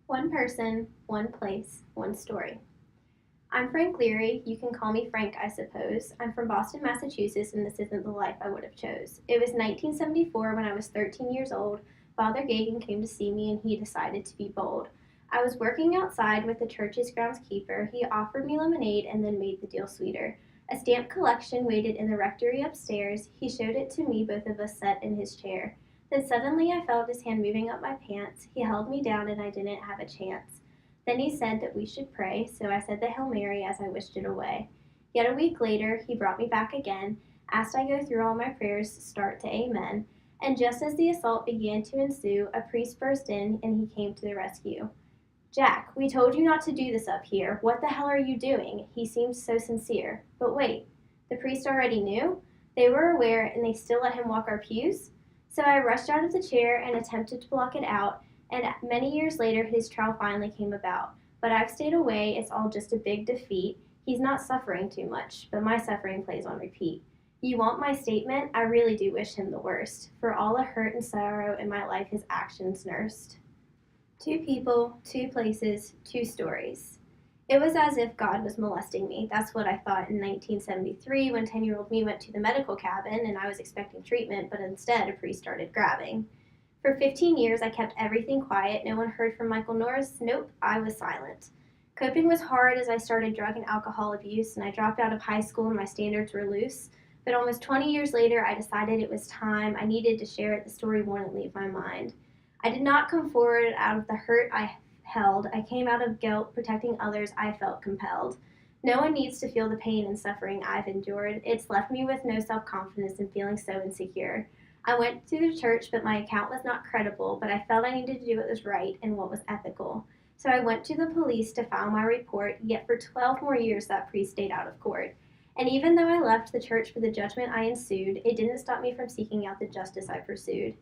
One person, one place, one story. I'm Frank Leary. You can call me Frank, I suppose. I'm from Boston, Massachusetts, and this isn't the life I would have chose. It was 1974 when I was 13 years old. Father Gagan came to see me and he decided to be bold. I was working outside with the church's groundskeeper. He offered me lemonade and then made the deal sweeter. A stamp collection waited in the rectory upstairs. He showed it to me, both of us sat in his chair. Then suddenly I felt his hand moving up my pants. He held me down and I didn't have a chance. Then he said that we should pray, so I said the Hail Mary as I wished it away. Yet a week later, he brought me back again, asked I go through all my prayers, start to Amen. And just as the assault began to ensue, a priest burst in and he came to the rescue. Jack, we told you not to do this up here. What the hell are you doing? He seemed so sincere. But wait, the priest already knew? They were aware and they still let him walk our pews? So I rushed out of the chair and attempted to block it out, and many years later his trial finally came about. But I've stayed away, it's all just a big defeat. He's not suffering too much, but my suffering plays on repeat. You want my statement? I really do wish him the worst, for all the hurt and sorrow in my life his actions nursed. Two people, two places, two stories. It was as if God was molesting me. That's what I thought in 1973 when 10-year-old me went to the medical cabin and I was expecting treatment, but instead a priest started grabbing. For 15 years, I kept everything quiet. No one heard from Michael Norris. Nope, I was silent. Coping was hard as I started drug and alcohol abuse, and I dropped out of high school and my standards were loose. But almost 20 years later, I decided it was time. I needed to share it. The story wouldn't leave my mind. I did not come forward out of the hurt I held. I came out of guilt, protecting others. I felt compelled. No one needs to feel the pain and suffering I've endured. It's left me with no self-confidence and feeling so insecure. I went to the church, but my account was not credible, but I felt I needed to do what was right and what was ethical. So I went to the police to file my report, yet for 12 more years that priest stayed out of court. And even though I left the church for the judgment I ensued, it didn't stop me from seeking out the justice I pursued.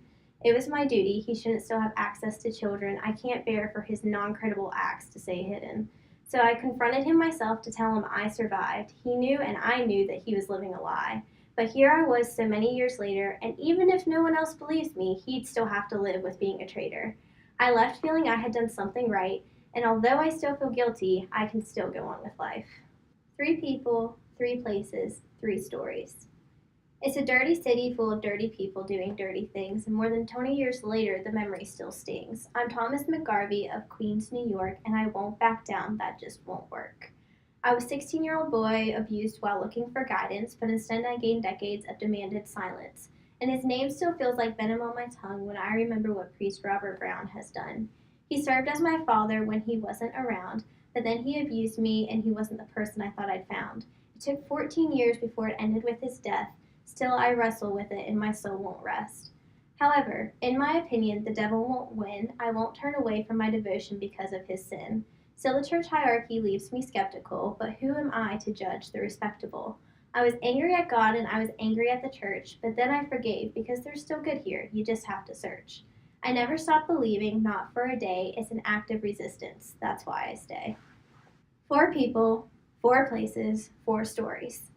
It was my duty. He shouldn't still have access to children. I can't bear for his non-credible acts to stay hidden. So I confronted him myself to tell him I survived. He knew and I knew that he was living a lie. But here I was so many years later, and even if no one else believes me, he'd still have to live with being a traitor. I left feeling I had done something right, and although I still feel guilty, I can still go on with life. Three people, three places, three stories. It's a dirty city full of dirty people doing dirty things, and more than 20 years later, the memory still stings. I'm Thomas McGarvey of Queens, New York, and I won't back down, that just won't work. I was a 16-year-old boy abused while looking for guidance, but instead I gained decades of demanded silence. And his name still feels like venom on my tongue when I remember what Priest Robert Brown has done. He served as my father when he wasn't around, but then he abused me and he wasn't the person I thought I'd found. It took 14 years before it ended with his death. Still, I wrestle with it and my soul won't rest. However, in my opinion, the devil won't win. I won't turn away from my devotion because of his sin. Still, the church hierarchy leaves me skeptical, but who am I to judge the respectable? I was angry at God and I was angry at the church, but then I forgave because there's still good here. You just have to search. I never stopped believing, not for a day. It's an act of resistance. That's why I stay. Four people, four places, four stories.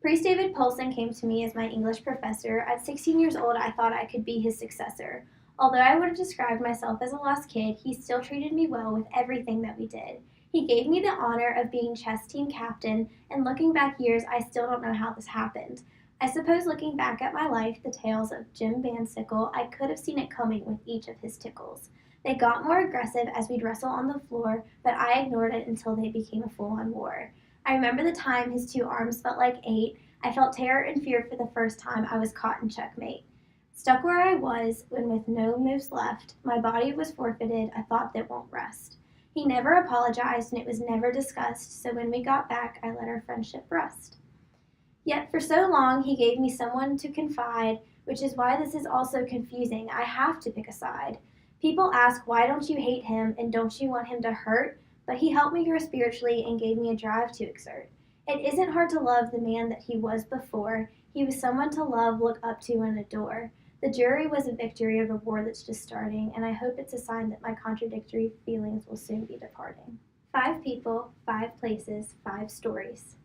Priest David Polson came to me as my English professor. At 16 years old, I thought I could be his successor. Although I would have described myself as a lost kid, he still treated me well with everything that we did. He gave me the honor of being chess team captain, and looking back years, I still don't know how this happened. I suppose looking back at my life, the tales of Jim Van Sickle, I could have seen it coming with each of his tickles. They got more aggressive as we'd wrestle on the floor, but I ignored it until they became a full-on war. I remember the time his two arms felt like eight. I felt terror and fear for the first time I was caught in checkmate. Stuck where I was, when with no moves left, my body was forfeited, a thought that won't rest. He never apologized and it was never discussed, so when we got back, I let our friendship rust. Yet for so long, he gave me someone to confide, which is why this is also confusing. I have to pick a side. People ask, why don't you hate him and don't you want him to hurt? But he helped me grow spiritually and gave me a drive to exert. It isn't hard to love the man that he was before. He was someone to love, look up to, and adore. The jury was a victory of a war that's just starting, and I hope it's a sign that my contradictory feelings will soon be departing. Five people, five places, five stories.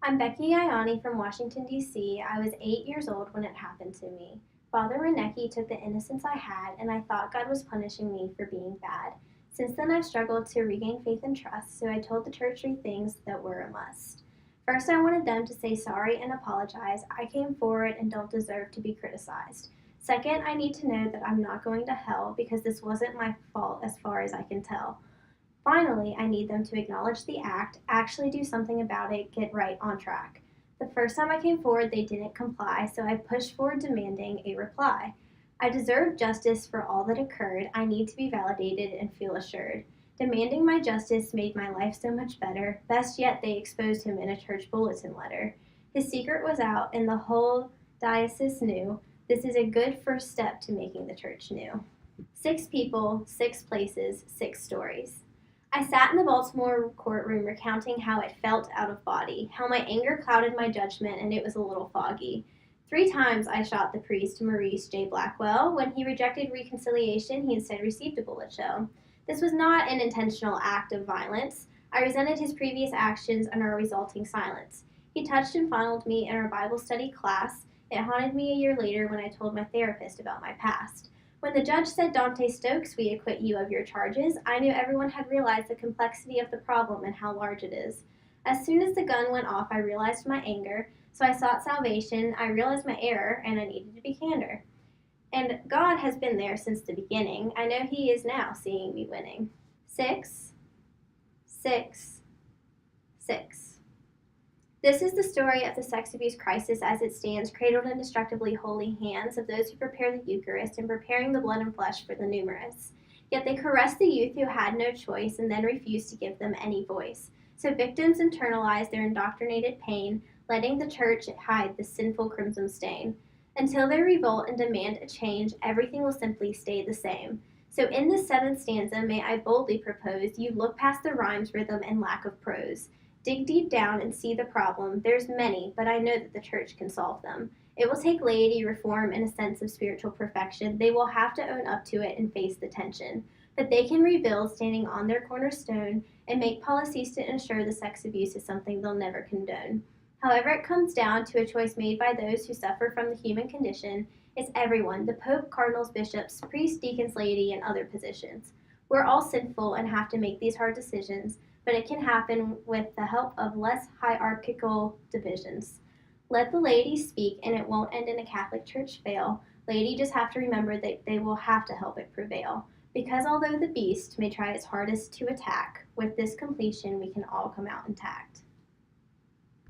I'm Becky Ioni from Washington, D.C. I was 8 years old when it happened to me. Father Renecki took the innocence I had, and I thought God was punishing me for being bad. Since then, I've struggled to regain faith and trust, so I told the church 3 things that were a must. First, I wanted them to say sorry and apologize. I came forward and don't deserve to be criticized. Second, I need to know that I'm not going to hell because this wasn't my fault as far as I can tell. Finally, I need them to acknowledge the act, actually do something about it, get right on track. The first time I came forward, they didn't comply, so I pushed forward demanding a reply. I deserve justice for all that occurred. I need to be validated and feel assured. Demanding my justice made my life so much better. Best yet, they exposed him in a church bulletin letter. His secret was out, and the whole diocese knew. This is a good first step to making the church new. 6 people, 6 places, 6 stories. I sat in the Baltimore courtroom recounting how it felt out of body, how my anger clouded my judgment and it was a little foggy. 3 times I shot the priest, Maurice J. Blackwell. When he rejected reconciliation, he instead received a bullet shell. This was not an intentional act of violence. I resented his previous actions and our resulting silence. He touched and fondled me in our Bible study class. It haunted me a year later when I told my therapist about my past. When the judge said, Dante Stokes, we acquit you of your charges, I knew everyone had realized the complexity of the problem and how large it is. As soon as the gun went off, I realized my anger, so I sought salvation, I realized my error, and I needed to be candor. And God has been there since the beginning. I know He is now seeing me winning. 6, 6, 6. This is the story of the sex abuse crisis as it stands, cradled in destructively holy hands of those who prepare the Eucharist and preparing the blood and flesh for the numerous. Yet they caress the youth who had no choice and then refuse to give them any voice. So victims internalize their indoctrinated pain, letting the church hide the sinful crimson stain. Until they revolt and demand a change, everything will simply stay the same. So in this 7th stanza, may I boldly propose you look past the rhyme's rhythm and lack of prose. Dig deep down and see the problem. There's many, but I know that the church can solve them. It will take laity reform and a sense of spiritual perfection. They will have to own up to it and face the tension. But they can rebuild standing on their cornerstone and make policies to ensure the sex abuse is something they'll never condone. However, it comes down to a choice made by those who suffer from the human condition. It's everyone, the Pope, cardinals, bishops, priests, deacons, laity, and other positions. We're all sinful and have to make these hard decisions, but it can happen with the help of less hierarchical divisions. Let the laity speak, and it won't end in a Catholic Church fail. Laity just have to remember that they will have to help it prevail. Because although the beast may try its hardest to attack, with this completion we can all come out intact.